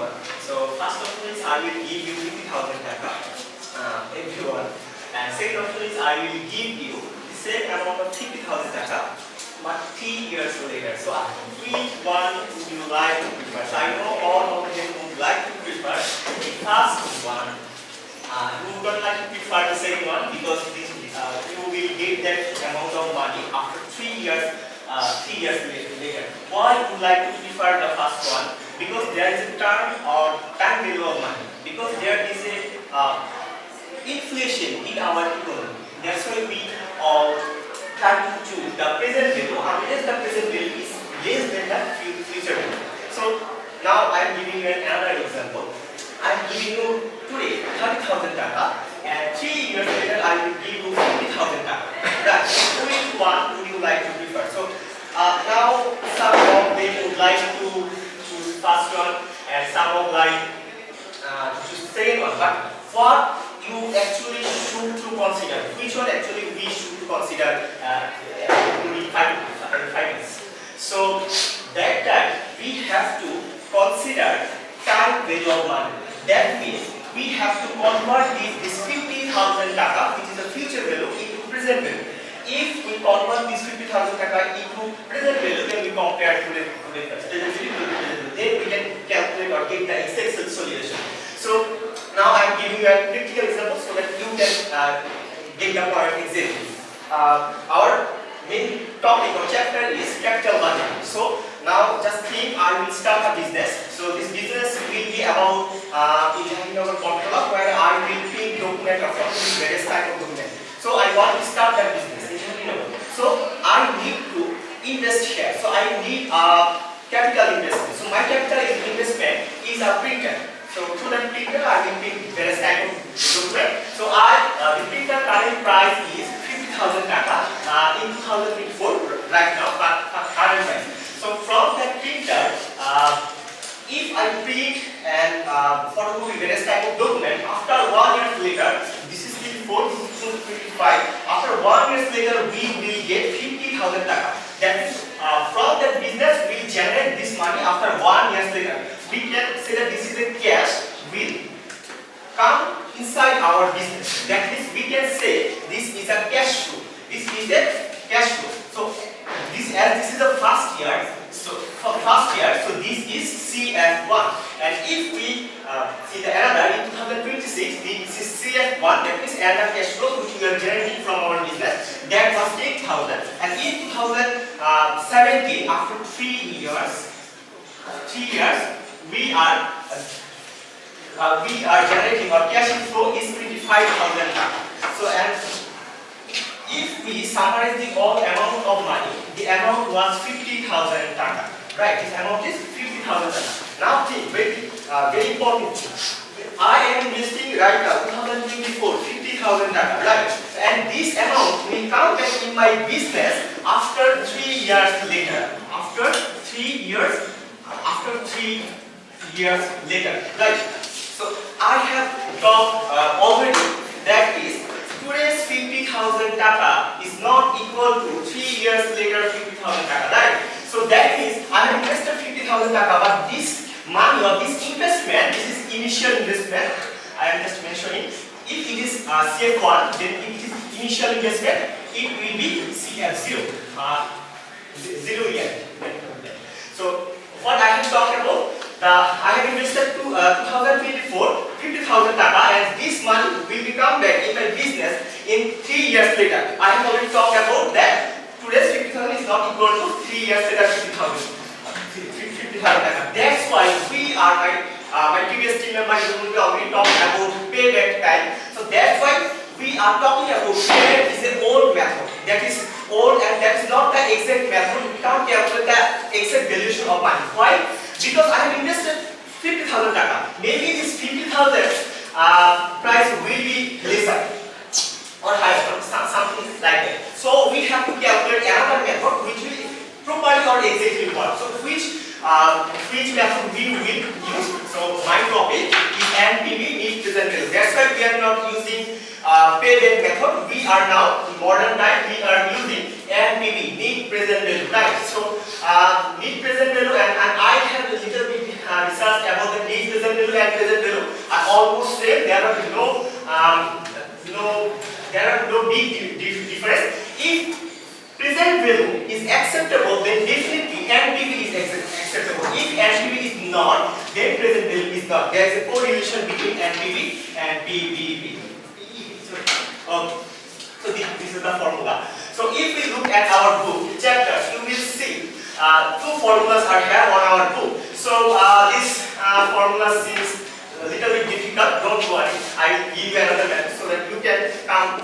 one. So first option is I will give you 50,000 taka, everyone. And second option is I will give you the same amount of 50,000 taka, but 3 years later. So which one would you like to prefer? So I know all of them would like to prefer the first one. You would not like to prefer the second one because this, you will get that amount of money after 3 years. 3 years later. Why would you like to prefer the first one? Because there is a term or time value of money. Because there is a inflation in our economy. That's why we all try to choose the present value unless the present value is less than the future value. So now I am giving you another example. I am giving you today 30,000 taka and 3 years later I will give you 50,000 taka. Right. Which one would you like to prefer? So now some of them would like to choose first one and some would like to choose second one. But what you actually should to consider? Which one actually we should consider in 5 minutes? So that time we have to consider time value of money. That means we have to convert this 50,000 taka, which is a future value, into present value. If we convert this 50,000 taka into present value, then we compare to the present value, then we can calculate or get the exact solution. So now I am giving you a practical example so that you can get the point exactly. Our main topic or chapter is capital budget. So now just think I will start a business. So this business will be about in Jahangirnagar controller where I will print document or various type of document. So I want to start that business in Jahangirnagar. So I need to invest here. So I need a capital investment. So my capital investment is a printer. So through that printer I will print various type of document. So the printer current price is 50,000 taka in 2024 right now, current price. So from that printer, if I print and photocopy various type of document, after 1 year later, this is 24, this is 25. After 1 year later, we will get 50,000 taka. That means from that business, we generate this money after 1 year later. We can say that this is a cash will come inside our business. That means we can say this is a cash flow. This is a cash flow. So this is the first year. So for first year, so this is CF1. And if we see the another in 2026, this is CF1. That means another cash flow which we are generating from our business. That was 8,000. And in 2017, after 3 years, we are generating our cash flow is 25,000 taka. So and if we summarize the all amount of money, the amount was 50,000 taka. Right? This amount is 50,000 taka. Now think very important thing. I am investing right now 2024 50,000 taka. Right? And this amount will come back in my business after 3 years later. After 3 years later. Right? So I have talked already that is today's 50,000 taka is not equal to 3 years later 50,000 taka, right? So that means I have invested 50,000 taka, but this money or this investment, this is initial investment. I am just mentioning. If it is CF1, then if it is initial investment, it will be CF0, 0 year. So what I have talked about. I have invested 2024 50,000 taka and this money will come back in my business in 3 years later. I have already talked about that today's 50,000 is not equal to 3 years later 50,000 taka. That's why we are my previous team member already talked about payback time. So that's why we are talking about payback is an old method. That is old and that is not the exact method. We can't calculate the exact valuation of money. Why? Because I have invested 50,000 taka. Maybe this 50,000 price will be lesser or higher, something like that. So we have to calculate another method which will properly or exactly work. So which method we will use? So my topic is NPV, need present value. That's why we are not using payback method. We are now in modern time we are using NPV, need present value, right? So need present value and I have a little bit research about the need present present value and present value are almost same. There are no big difference. If present value is acceptable, then definitely NPV is acceptable. If NPV is not, then present value is not. There is a correlation between NPV and BBA. So this is the formula. So if we look at our book chapters, you will see two formulas are here on our book. So this formula seems a little bit difficult. Don't worry, I will give you another method so that you can count.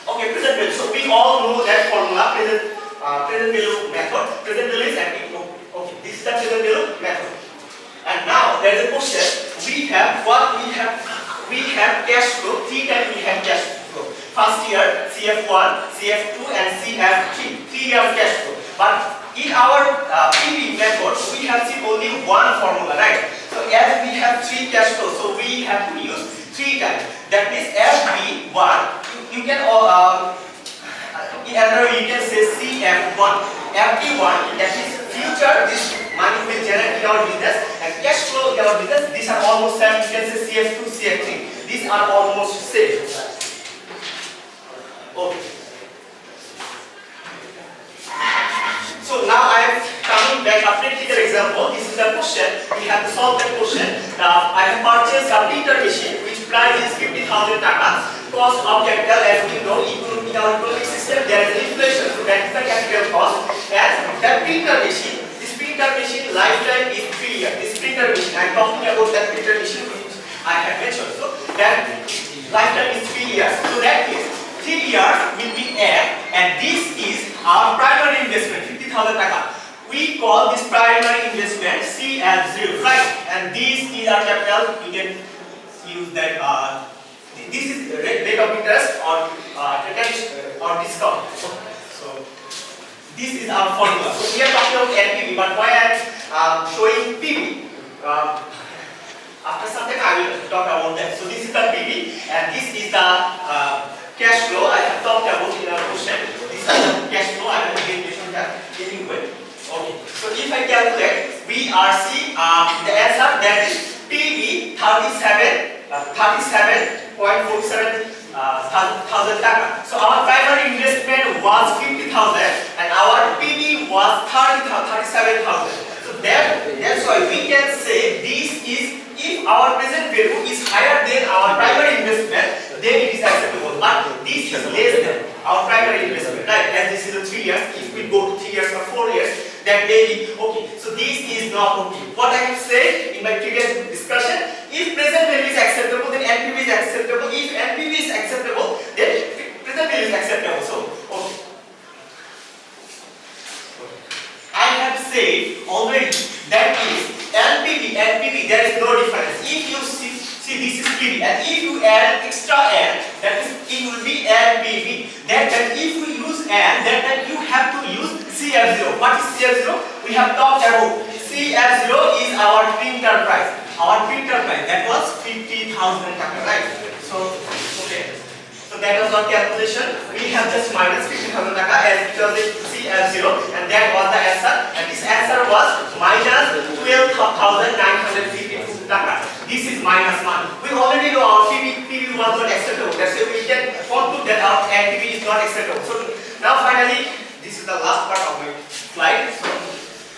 Okay, present value. So we all know that formula, present value method. Present value is NPV. Okay, this is the present value method. And now there is a question. We have cash flow. 3 times we have cash flow. First year CF1, CF2 and CF3. 3 years cash flow. But in our PV method, we have seen only one formula, right? So as we have 3 cash flow, so we have to use 3 times. That means FB1, you can in other you can say CF1, FB1, that is future, this money will generate in our business, and cash flow in our business, these are almost same. You can say CF2, CF3. These are almost same. Okay. So now I am coming back a practical example. This is the question. We have to solve that question. Now I have purchased a printer machine which price is 50,000 taka. Cost of capital, as we know, in our economic system there is inflation, so that is the capital cost. And that printer machine, this printer machine lifetime is 3 years. This printer machine, I am talking about that printer machine which I have mentioned. So that lifetime is 3 years. So that means 3 years will be and this is our primary investment, 50,000 taka. We call this primary investment CF0, right? And this is our capital. You can use that. This is rate of interest or discount. So this is our formula. So we are talking about NPV, but why I am showing PV? After some time I will talk about that. So this is the PV and this is the cash flow I have talked about in our question. This is the cash flow I have mentioned that anyway. Okay. So if I calculate, we are seeing the answer, that is PV 37.47 thousand taka. So our primary investment was 50,000 and our PV was 37,000. So that's why we can say this is, if our present value is higher than our primary investment, then it is acceptable. But this is less than our primary investment, right? As this is a 3 years, if we go to 3 years or 4 years, that may be okay. So this is not okay. What I have said in my previous discussion, if present value is acceptable, then NPV is acceptable. If NPV is acceptable, then present value is acceptable. So okay. I have said already that is NPV, there is no difference. If you see this is PV, and if you add extra N, that is it will be NPV. Then if we use N, then you have to use CF0. What is CF0? We have talked about. CF0 is our printer price. Our printer price, that was 50,000 taka, right? So okay. So that was our calculation. We have just minus 50,000 taka as it was CF0, and that was the answer. And this answer was minus 12,952 taka. This is minus 1. We already know our PV was not acceptable. That's why we can conclude that our NPV is not acceptable. So now finally, this is the last part of my slide. So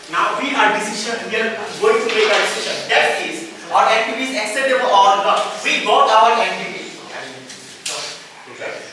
now we are going to make a decision. That is, our NPV is acceptable or not. We got our NPV.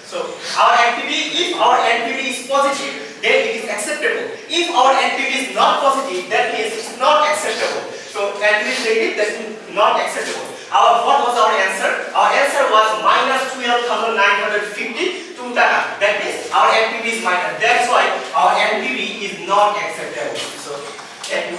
So our NPV, if our NPV is positive, then it is acceptable. If our NPV is not positive, that means it's not acceptable. So NPV is negative, that means not acceptable. What was our answer? Our answer was minus 12,952 taka. That means our NPV is minus. That's why our NPV is not acceptable. So thank you.